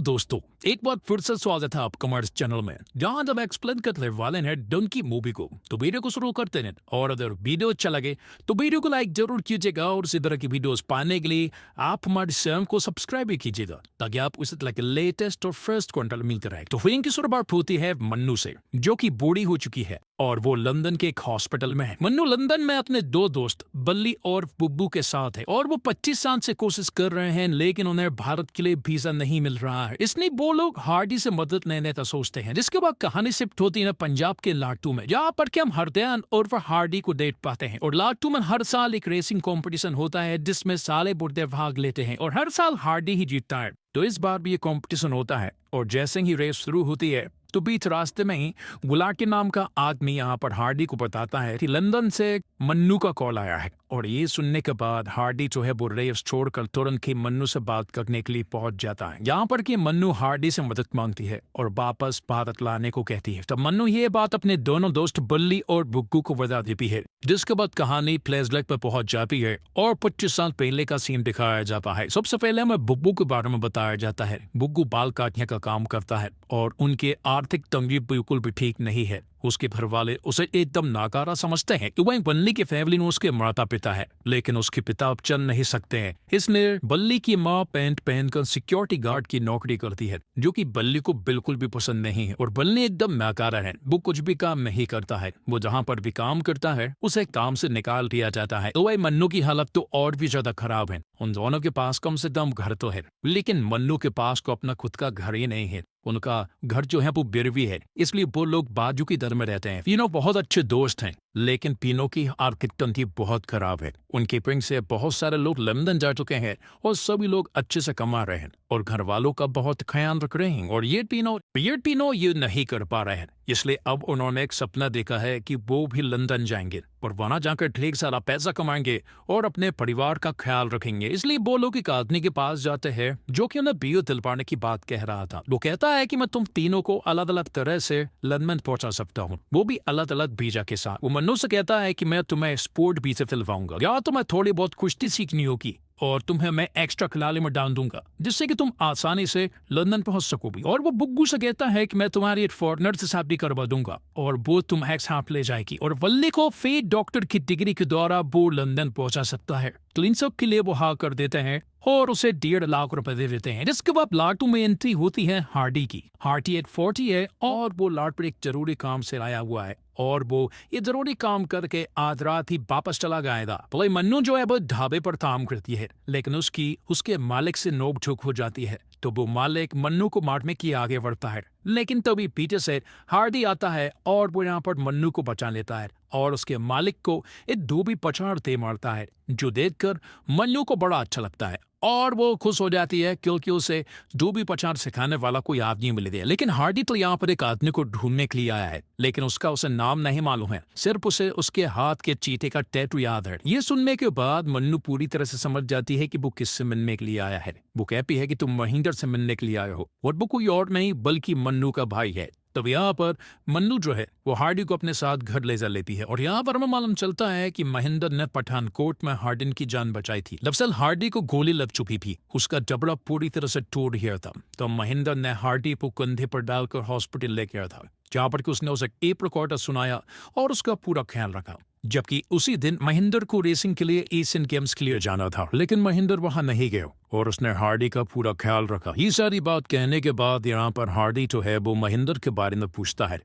दोस्तों, एक बार फिर से स्वागत है आपका हमारे चैनल में, जहां जब एक्सप्लेन करने वाले हैं डन की मूवी को। तो वीडियो को शुरू करते हैं, और अगर वीडियो अच्छा लगे तो वीडियो को लाइक जरूर कीजिएगा, और इसी तरह की वीडियोस पाने के लिए आप हमारे चैनल को सब्सक्राइब भी कीजिएगा, ताकि आप इसी तरह के लेटेस्ट और फर्स्ट कंटेंट मिलते रहे। तो फिल्म की शुरुआत होती है मन्नू से, जो कि बूढ़ी हो चुकी है और वो लंदन के एक हॉस्पिटल में है। मन्नू लंदन में अपने दो दोस्त बल्ली और बुब्बू के साथ है, और वो 25 साल से कोशिश कर रहे हैं, लेकिन उन्हें भारत के लिए वीजा नहीं मिल रहा है। इसलिए वो लोग हार्डी से मदद लेने का सोचते हैं। जिसके बाद कहानी शिफ्ट होती है पंजाब के लाटू में, जहाँ पर कि हम हरदयान और हार्डी को देख पाते हैं। और लाटू में हर साल एक रेसिंग कंपटीशन होता है, जिसमें साले बुढ़े भाग लेते हैं, और हर साल हार्डी ही जीतता है। तो इस बार भी ये कंपटीशन होता है, और जैसे ही रेस शुरू होती है तो बीच रास्ते में ही गुलाटी नाम का आदमी यहाँ पर हार्डी को बताता है कि लंदन से मन्नू का कॉल आया है। और ये सुनने के बाद हार्डी जो है वो रेस छोड़कर तुरंत ही मन्नू से बात करने के लिए पहुंच जाता है। यहाँ पर कि मन्नू हार्डी से मदद मांगती है और वापस भारत लाने को कहती है। तब मन्नू ये बात अपने दोनों दोस्त बल्ली और बुग्गू को बता देती है, जिसके बाद कहानी फ्लैशबैक पर पहुंच जाती है और 25 साल पहले का सीन दिखाया जाता है। सबसे पहले हमें बुग्गू के बारे में बताया जाता है। बुग्गू बाल काटने का काम करता है, और उनके आर्थिक तंगी बिल्कुल भी ठीक नहीं है। उसके घर वाले उसे एकदम नाकारा समझते हैं कि वह बल्ली की फैमिली में उसके माता पिता है, लेकिन उसके पिता अब चल नहीं सकते हैं। इसलिए बल्ली की माँ पैंट पहनकर सिक्योरिटी गार्ड की नौकरी करती है, जो कि बल्ली को बिल्कुल भी पसंद नहीं है। और बल्ली एकदम नाकारा है, वो कुछ भी काम नहीं करता है। वो जहाँ पर भी काम करता है उसे काम से निकाल दिया जाता है। तो वह मन्नू की हालत तो और भी ज्यादा खराब है। उन दोनों के पास कम से कम घर तो है, लेकिन मन्नू के पास को अपना खुद का घर ही नहीं है। उनका घर जो है वो बिरवी है, इसलिए वो लोग बाजू की दर में रहते हैं। तीनों बहुत अच्छे दोस्त हैं, लेकिन तीनों की आर्थिक तंगी बहुत खराब है। उनके पिंग से बहुत सारे लोग लंदन जा चुके हैं, और सभी लोग अच्छे से कमा रहे हैं और घर वालों का बहुत ख्याल रख रहे हैं। और ये तीनों ये नहीं कर पा रहे हैं, इसलिए अब उन्होंने एक सपना देखा है कि वो भी लंदन जाएंगे और वहां जाकर ढेर सारा पैसा कमाएंगे और अपने परिवार का ख्याल रखेंगे। इसलिए वो लोग एक आदमी के पास जाते हैं, जो कि उन्हें वीजा दिलवाने की बात कह रहा था। वो कहता है कि मैं तुम तीनों को अलग अलग तरह से लंदन पहुंचा सकता हूँ, वो भी अलग अलग वीजा के साथ। वो मन्नू से कहता है कि मैं तुम्हें स्पोर्ट वीजा दिलवाऊंगा, या तुम्हें थोड़ी बहुत कुश्ती सीखनी होगी, और तुम्हें मैं एक्स्ट्रा खिलाड़ी में डाल दूंगा, जिससे कि तुम आसानी से लंदन पहुंच सकोगी। और वो बुग्गू से कहता है कि मैं तुम्हारी एक फॉरनर से शादी करवा दूंगा, और वो तुम्हें साथ ले जाएगी, और वल्ली को फेड डॉक्टर की डिग्री के द्वारा वो लंदन पहुंचा सकता है। तो इन सब के लिए वो हाँ कर देते हैं और उसे 1.5 लाख रुपए दे देते हैं। जिसके बाद लाटू में एंट्री होती है हार्डी की। हार्डी एक 40 है, और वो लाट पर एक जरूरी काम से आया हुआ है, और वो ये जरूरी काम करके आज रात ही वापस चला गया। भले मन्नू जो है वो ढाबे पर काम करती है, लेकिन उसके मालिक से नोक झोंक हो जाती है। तो वो मालिक मन्नू को मारने की आगे बढ़ता है, लेकिन तभी पीछे से हार्डी आता है और वो यहाँ पर मन्नू को बचा लेता है, और उसके मालिक को एक धोबी पछाड़ दे मारता है, जो देखकर मन्नू को बड़ा अच्छा लगता है, और वो खुश हो जाती है क्योंकि उसे धोबी पछाड़ सिखाने वाला कोई आदमी मिल गया। लेकिन हार्डी तो यहाँ पर एक आदमी को ढूंढने के लिए आया है, लेकिन उसे नाम नहीं मालूम है, सिर्फ उसे उसके हाथ के चीते का टैटू याद है। ये सुनने के बाद मन्नू पूरी तरह से समझ जाती है कि वो किससे मिलने के लिए आया है। वो कहती है कि तुम महेंद्र से मिलने के लिए आए हो, और वो कोई और नहीं बल्कि मन्नू का भाई है। तब यहाँ पर मन्नू जो है वो हार्डी को अपने साथ घर ले जा लेती है, और यहाँ पर हमें मालूम चलता है कि महेंद्र ने पठानकोट में हार्डी की जान बचाई थी। दरअसल हार्डी को गोली लग चुकी थी, उसका जबड़ा पूरी तरह से टूट गया था। तो महेंद्र ने हार्डी को कंधे पर डालकर हॉस्पिटल ले गया था, जहाँ पर उसने उसे टेप रिकॉर्डर सुनाया और उसका पूरा ख्याल रखा। जबकि उसी दिन महेंद्र को रेसिंग के लिए एशियन गेम्स के लिए जाना था, लेकिन महेंद्र वहां नहीं गया, और उसने हार्डी का पूरा ख्याल रखा। ये सारी बात कहने के बाद यहाँ पर हार्डी जो है वो महेंद्र के बारे में पूछता है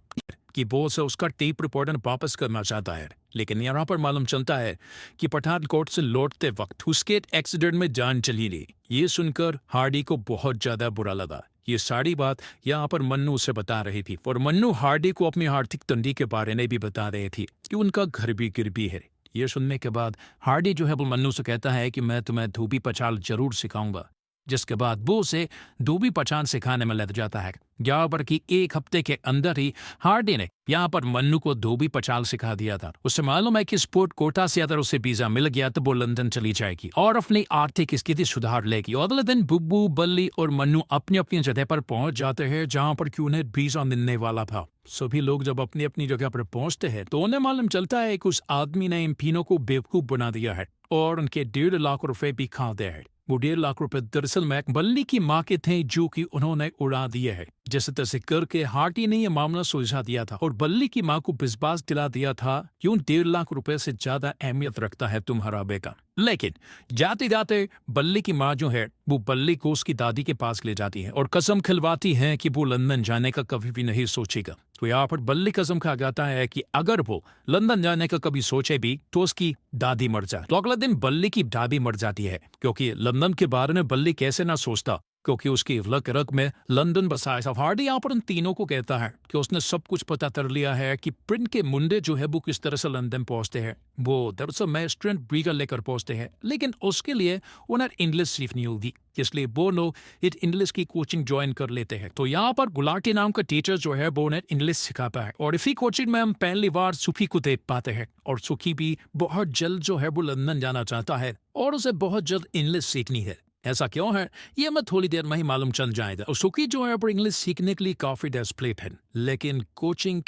कि वो से उसका टेप रिकॉर्डर वापस करना चाहता है। लेकिन यहाँ पर मालूम चलता है कि पठानकोट से लौटते वक्त उसके एक्सीडेंट में जान चली गई। ये सुनकर हार्डी को बहुत ज्यादा बुरा लगा। ये सारी बात यहाँ पर मन्नू से बता रही थी, और मन्नू हार्डी को अपनी आर्थिक तंगी के बारे में भी बता रही थी कि उनका घर भी गिरवी है। ये सुनने के बाद हार्डी जो है वो मन्नू से कहता है कि मैं तुम्हें धोबी पछाड़ जरूर सिखाऊंगा। जिसके बाद वो उसे धोबी पछाड़ सिखाने में लग जाता है। यहाँ पर कि एक हफ्ते के अंदर ही हार्डी ने यहाँ पर मन्नू को धोबी पछाड़ सिखा दिया था। उसे मालूम है कि स्पोर्ट कोटा से अगर उसे वीजा मिल गया तो वो लंदन चली जाएगी और अपनी आर्थिक स्थिति सुधार लेगी। और अगले दिन बुब्बू, बल्ली और मन्नू अपनी अपनी जगह पर पहुंच जाते हैं, जहाँ पर कि उन्हें वीजा मिलने वाला था। सभी लोग जब अपनी अपनी जगह पर पहुंचते हैं तो उन्हें मालूम चलता है कि उस आदमी ने इन तीनों को बेवकूफ बना दिया है और उनके 1.5 लाख रुपए भी खा दिए हैं। वो 1.5 लाख रुपए दरअसल में बल्ली की माँ के थे जो कि उन्होंने उड़ा दिए है। जैसे तैसे करके हार्टी ने यह मामला सुलझा दिया था और बल्ली की माँ को विश्वास दिला दिया था क्यों 1.5 लाख रुपए से ज्यादा अहमियत रखता है तुम्हारा बेटा। लेकिन जाते जाते बल्ली की माँ जो है वो बल्ली को उसकी दादी के पास ले जाती है और कसम खिलवाती है कि वो लंदन जाने का कभी भी नहीं सोचेगा। तो यहाँ पर बल्ली कसम खा जाता है कि अगर वो लंदन जाने का कभी सोचे भी तो उसकी दादी मर जाए। तो अगले दिन बल्ली की दादी मर जाती है क्योंकि लंदन के बारे में बल्ली कैसे ना सोचता, क्योंकि उसकी लक रक में लंदन बसाया था। हार्डी यहाँ पर उन तीनों को कहता है कि उसने सब कुछ पता कर लिया है कि प्रिंट के मुंडे जो है वो किस तरह से लंदन पहुंचते हैं। वो दरअसल में स्टूडेंट ब्रीगर लेकर पहुंचते हैं, लेकिन उसके लिए उन्हें इंग्लिश सीखनी होगी, इसलिए वो लोग एक इंग्लिश की कोचिंग ज्वाइन कर लेते हैं। तो यहाँ पर गुलाटी नाम का टीचर जो है वो उन्हें इंग्लिश सिखाता है और इसी कोचिंग में हम पहली बार सुखी को देख पाते हैं। और सुखी भी बहुत जल्द जो है वो लंदन जाना चाहता है और उसे बहुत जल्द इंग्लिश सीखनी है। ऐसा क्यों है ये हमें थोड़ी देर में ही मालूम चल जाएगा। और सुखी जो है वो इंग्लिश सीखने के लिए काफी डेस्परेट है, लेकिन कोचिंग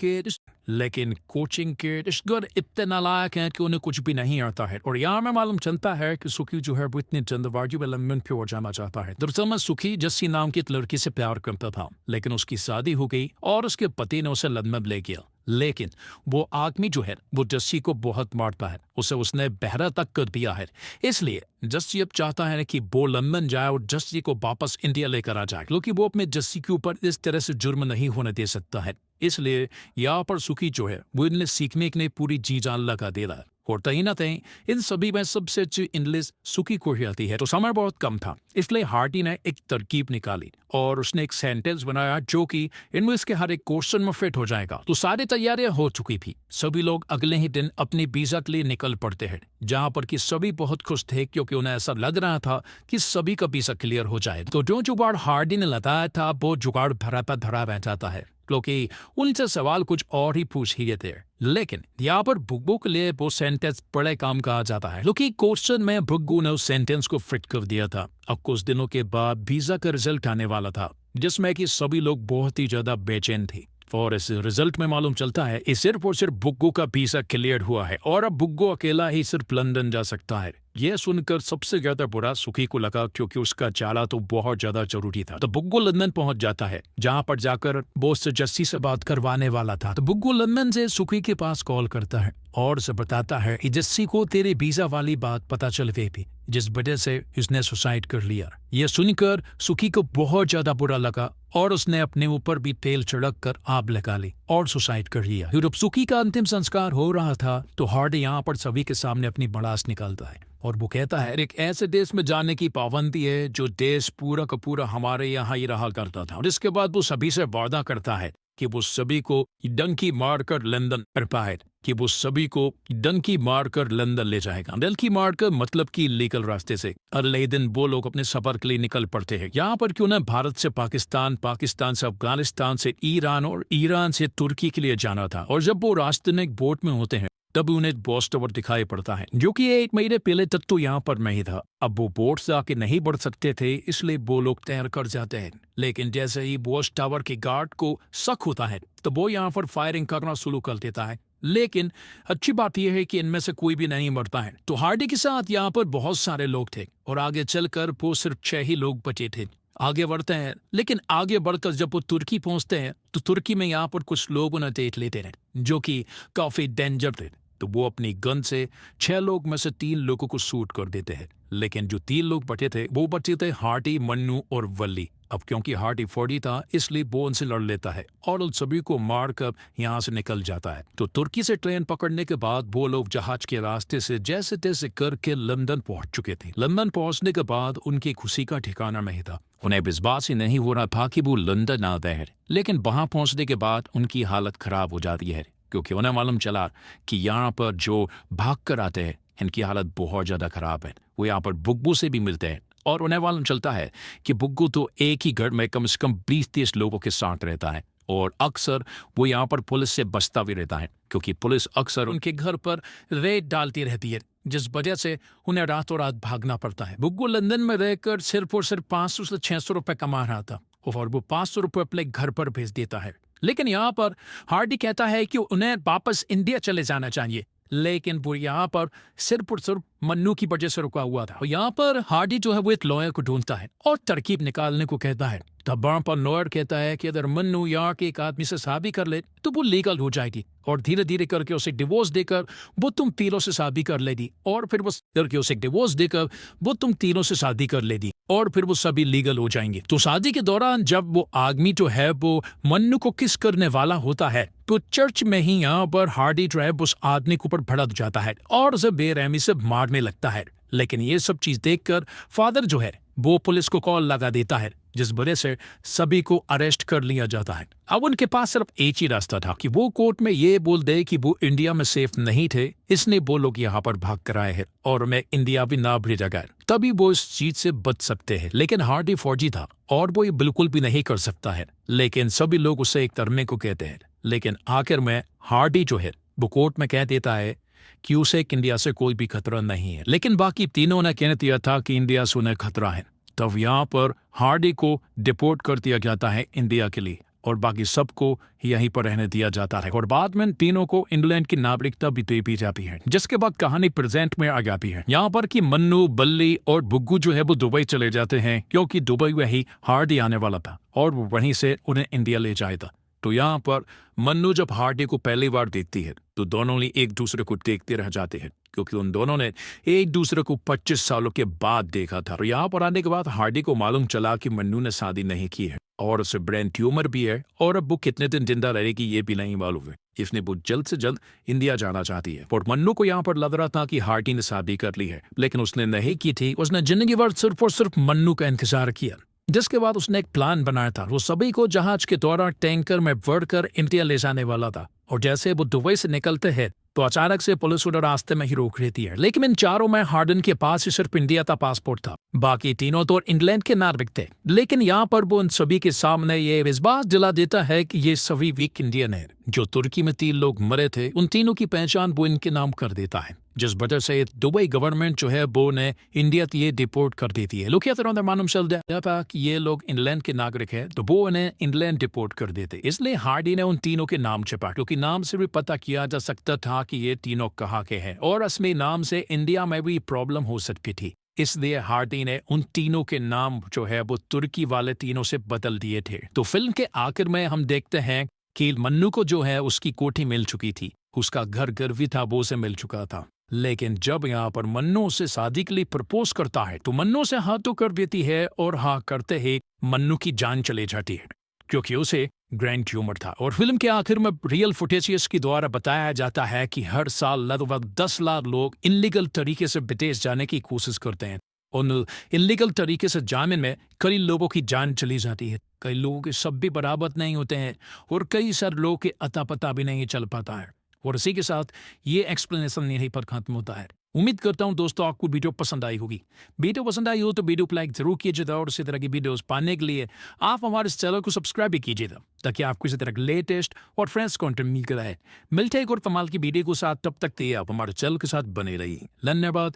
के रिश्तेदार इतने नालायक हैं कि उन्हें कुछ भी नहीं आता है। और यहाँ में मालूम चलता है कि सुखी जो है वो इतनी जल्दबाजी में लंदन पे हो जाना चाहता है। दरअसल में सुखी जस्सी नाम की एक लड़की से प्यार करता था, लेकिन उसकी शादी हो गई और उसके पति ने उसे लंदन ले गया। लेकिन वो आदमी जो है वो जस्सी को बहुत मारता है, उसने बहरा तक कर दिया है। इसलिए जस्सी अब चाहता है कि वो लंदन जाए और जस्सी को वापस इंडिया लेकर आ जाए, क्योंकि वो अपने जस्सी के ऊपर इस तरह से जुर्म नहीं होने दे सकता है। इसलिए यहाँ पर सुखी जो है वो इन्हें सीखने के लिए पूरी जी जान लगा दे रहा है। और कहीं ना कहीं इन सभी में सबसे अच्छी इंग्लिश सुखी को ही आती है। तो समय बहुत कम था, इसलिए हार्टी ने एक तरकीब निकाली और उसने एक सेंटेंस बनाया जो कि इंग्लिश के हर एक क्वेश्चन में फिट हो जाएगा। तो सारी तैयारियां हो चुकी थी। सभी लोग अगले ही दिन अपनी वीजा के लिए निकल पड़ते हैं, जहां पर कि सभी बहुत खुश थे क्योंकि उन्हें ऐसा लग रहा था कि सभी का वीजा क्लियर हो जाए। तो जो जुगाड़ हार्डी ने लगाया था वो जुगाड़ धरा पर धरा रह जाता है, क्योंकि उनसे सवाल कुछ और ही पूछ लिए थे। लेकिन यहाँ पर बुग्गू के लिए वो सेंटेंस बड़े काम का आ जाता है, क्योंकि क्वेश्चन में बुग्गू ने उस सेंटेंस को फिट कर दिया था। अब कुछ दिनों के बाद वीजा का रिजल्ट आने वाला था, जिसमें कि सभी लोग बहुत ही ज्यादा बेचैन थे। और इस रिजल्ट में मालूम चलता है कि सिर्फ और सिर्फ बुग्गू का वीजा क्लियर हुआ है और अब बुग्गू अकेला ही सिर्फ लंदन जा सकता है। यह सुनकर सबसे ज्यादा बुरा सुखी को लगा, क्योंकि उसका जाना तो बहुत ज्यादा जरूरी था। तो बुग्गू लंदन पहुंच जाता है, जहां पर जाकर बॉस से जस्सी से बात करवाने वाला था। तो बुग्गू लंदन से सुखी के पास कॉल करता है और उसे बताता है कि जस्सी को तेरे वीजा वाली बात पता चल गई थी, जिस वजह से उसने सुसाइड कर लिया। यह सुनकर सुखी को बहुत ज्यादा बुरा लगा और उसने अपने ऊपर भी तेल छिड़क कर आग लगा ली और सुसाइड कर लिया। जब सुखी का अंतिम संस्कार हो रहा था तो हार्डी यहाँ पर सभी के सामने अपनी भड़ास निकालता है और वो कहता है एक ऐसे देश में जाने की पाबंदी है जो देश पूरा का पूरा हमारे यहाँ ही रहा करता था। और इसके बाद वो सभी से वादा करता है कि वो सभी को डंकी मारकर लंदन ले जाएगा। डंकी मारकर मतलब कि लीगल रास्ते से। अगले दिन वो लोग अपने सफर के लिए निकल पड़ते हैं। यहाँ पर क्यों ना भारत से पाकिस्तान, पाकिस्तान से अफगानिस्तान से ईरान और ईरान से तुर्की के लिए जाना था। और जब वो रास्ते में एक बोट में होते हैं तब उन्हें वॉच टावर दिखाई पड़ता है, जो कि 1 महीने पहले तक तो यहाँ पर नहीं था। अब वो बोट से आके नहीं बढ़ सकते थे, इसलिए वो लोग तैर कर जाते हैं। लेकिन जैसे ही वॉच टावर के गार्ड को शक होता है तो वो यहाँ पर फायरिंग करना शुरू कर देता है। लेकिन अच्छी बात यह है कि इनमें से कोई भी नहीं मरता है। तो हार्डी के साथ यहाँ पर बहुत सारे लोग थे और आगे चलकर वो सिर्फ 6 ही लोग बचे थे। आगे बढ़ते हैं, लेकिन आगे बढ़कर जब वो तुर्की पहुंचते हैं तो तुर्की में यहाँ पर कुछ लोग उन्हें देख लेते हैं जो कि काफी डेंजर थे। तो वो अपनी गन से 6 लोग में से 3 लोगों को शूट कर देते हैं। लेकिन जो 3 लोग बचे थे हार्डी, मन्नू और वल्ली। अब क्योंकि हार्डी फौजी था इसलिए वो उनसे लड़ लेता है और उन सभी को मारकर यहाँ से निकल जाता है। तो तुर्की से ट्रेन पकड़ने के बाद वो लोग जहाज के रास्ते से जैसे तैसे करके लंदन पहुंच चुके थे। लंदन पहुंचने के बाद उनकी खुशी का ठिकाना नहीं था। उन्हें विश्वास ही नहीं हो रहा था कि वो लंदन आ गए हैं। लेकिन वहां पहुंचने के बाद उनकी हालत खराब हो जाती है, क्योंकि उन्हें मालूम चला कि यहाँ पर जो भाग कर आते हैं इनकी हालत बहुत ज्यादा खराब है। वो यहाँ पर बुग्गू से भी मिलते हैं और उन्हें मालूम चलता है कि बुग्गू तो एक ही घर में कम से कम 20-30 लोगों के साथ रहता है और अक्सर वो यहाँ पर पुलिस से बचता भी रहता है, क्योंकि पुलिस अक्सर उनके घर पर रेड डालती रहती है, जिस वजह से उन्हें रातों रात भागना पड़ता है। बुग्गू लंदन में रहकर सिर्फ और सिर्फ 500 से 600 रुपए कमा रहा था और वो 500 रुपए अपने घर पर भेज देता है। लेकिन यहाँ पर हार्डी कहता है कि उन्हें वापस इंडिया चले जाना चाहिए, लेकिन वो यहाँ पर सिर्फ और सिर्फ मन्नू की वजह से रुका हुआ था। और यहाँ पर हार्डी जो है वो एक लॉयर को ढूंढता है और तरकीब निकालने को कहता है। तब वहाँ पर लॉयर कहता है कि अगर मन्नू यहाँ के एक आदमी से शादी कर ले तो वो लीगल हो जाएगी और धीरे धीरे करके उसे डिवोर्स देकर वो तुम तीनों से शादी कर लेगी और फिर वो करके उसे डिवोर्स देकर वो तुम तीनों से शादी कर लेगी और फिर वो सभी लीगल हो जाएंगे। तो शादी के दौरान जब वो आदमी जो है वो मन्नू को किस करने वाला होता है तो चर्च में ही यहाँ पर हार्डी जो है उस आदमी के ऊपर भड़क जाता है और उसे बेरहमी से मारने लगता है। लेकिन ये सब चीज देखकर फादर जो है वो पुलिस को कॉल लगा देता है, जिस वजह से सभी को अरेस्ट कर लिया जाता है। अब उनके पास सिर्फ एक ही रास्ता था कि वो कोर्ट में ये बोल दे कि वो इंडिया में सेफ नहीं थे, इसलिए वो लोग यहाँ पर भाग कर आए हैं और मैं इंडिया भी ना भेजा गया, तभी वो इस चीज से बच सकते हैं। लेकिन हार्डी फौजी था और वो ये बिल्कुल भी नहीं कर सकता है, लेकिन सभी लोग उसे एक तरने को कहते हैं। लेकिन आखिर में हार्डी जो है वो कोर्ट में कह देता है कि उसे इंडिया से कोई भी खतरा नहीं है, लेकिन बाकी तीनों ने कह दिया था कि इंडिया से उन्हें खतरा है। तब यहाँ पर हार्डी को डिपोर्ट कर दिया जाता है इंडिया के लिए और बाकी सबको यहीं पर रहने दिया जाता है और बाद में तीनों को इंग्लैंड की नागरिकता भी दे दी जाती है। जिसके बाद कहानी प्रेजेंट में आ जाती है यहाँ पर कि मन्नू, बल्ली और बुग्गू जो है वो दुबई चले जाते हैं क्योंकि दुबई में ही हार्डी आने वाला था और वो वहीं से उन्हें इंडिया ले जाएगा। तो यहाँ पर मन्नू जब हार्डी को पहली बार देखती है तो दोनों ही एक दूसरे को देखते रह जाते हैं क्योंकि उन दोनों ने एक दूसरे को 25 सालों के बाद देखा था। और यहाँ पर आने के बाद हार्डी को मालूम चला कि मन्नू ने शादी नहीं की है और उसे ब्रेन ट्यूमर भी है और अब वो कितने दिन जिंदा रहेगी ये भी नहीं मालूम है, इसलिए वो जल्द से जल्द इंडिया जाना चाहती है। और मन्नू को यहाँ पर लग रहा था कि हार्डी ने शादी कर ली है, लेकिन उसने नहीं की थी। उसने जिंदगी भर सिर्फ और सिर्फ मन्नू का इंतजार किया, जिसके बाद उसने एक प्लान बनाया था। वो सभी को जहाज के द्वारा टैंकर में भरकर इंडिया ले जाने वाला था और जैसे वो दुबई से निकलते हैं तो अचानक से पुलिस उन्हें रास्ते में ही रोक लेती है। लेकिन इन चारों में हार्डन के पास ही सिर्फ इंडिया का पासपोर्ट था, बाकी तीनों तो इंग्लैंड के नागरिक थे। लेकिन यहाँ पर वो उन सभी के सामने ये विश्वास दिला देता है कि ये सभी वीक इंडियन है। जो तुर्की में 3 लोग मरे थे उन तीनों की पहचान वो इनके नाम कर देता है, जिस वजह से दुबई गवर्नमेंट जो है वो ने इंडिया ये डिपोर्ट कर देती है। लोग क्या तरह मालूम चल जाता कि ये लोग इंग्लैंड के नागरिक है तो वो उन्हें इंग्लैंड डिपोर्ट कर देते। इसलिए हार्डी ने उन तीनों के नाम छपा क्योंकि नाम से भी पता किया जा सकता था कि ये तीनों कहाँ के हैं और असली नाम से इंडिया में भी प्रॉब्लम हो सकती थी। इसलिए हार्डी ने उन तीनों के नाम जो है वो तुर्की वाले तीनों से बदल दिए थे। तो फिल्म के आखिर में हम देखते हैं कि मन्नू को जो है उसकी कोठी मिल चुकी थी, उसका घर भी था वो उसे मिल चुका था। लेकिन जब यहाँ पर मन्नू उसे शादी के लिए प्रपोज करता है तो मन्नू से हाँ तो कर देती है और हाँ करते ही मन्नू की जान चले जाती है क्योंकि उसे ग्रैंड ट्यूमर था। और फिल्म के आखिर में रियल फुटेजेस के द्वारा बताया जाता है कि हर साल लगभग 10 लाख लोग इलीगल तरीके से विदेश जाने की कोशिश करते हैं। उन इलीगल तरीके से जाने में कई लोगों की जान चली जाती है, कई लोगों के सब भी बराबर नहीं होते हैं और कई सारे लोगों के अता पता भी नहीं चल पाता है। और इसी के साथ ये एक्सप्लेनेशन यहीं पर खत्म होता है। उम्मीद करता हूं दोस्तों आपको वीडियो पसंद आई होगी। वीडियो पसंद आई हो तो वीडियो को लाइक जरूर कीजिएगा और इसी तरह की वीडियोस पाने के लिए आप हमारे इस चैनल को सब्सक्राइब भी कीजिएगा ताकि आपको इसी तरह के लेटेस्ट और फ्रेश कंटेंट मिलता रहे। मिलते हैं एक और कमाल की वीडियो के साथ, तब तक आप हमारे चैनल के साथ बने रहिए। धन्यवाद।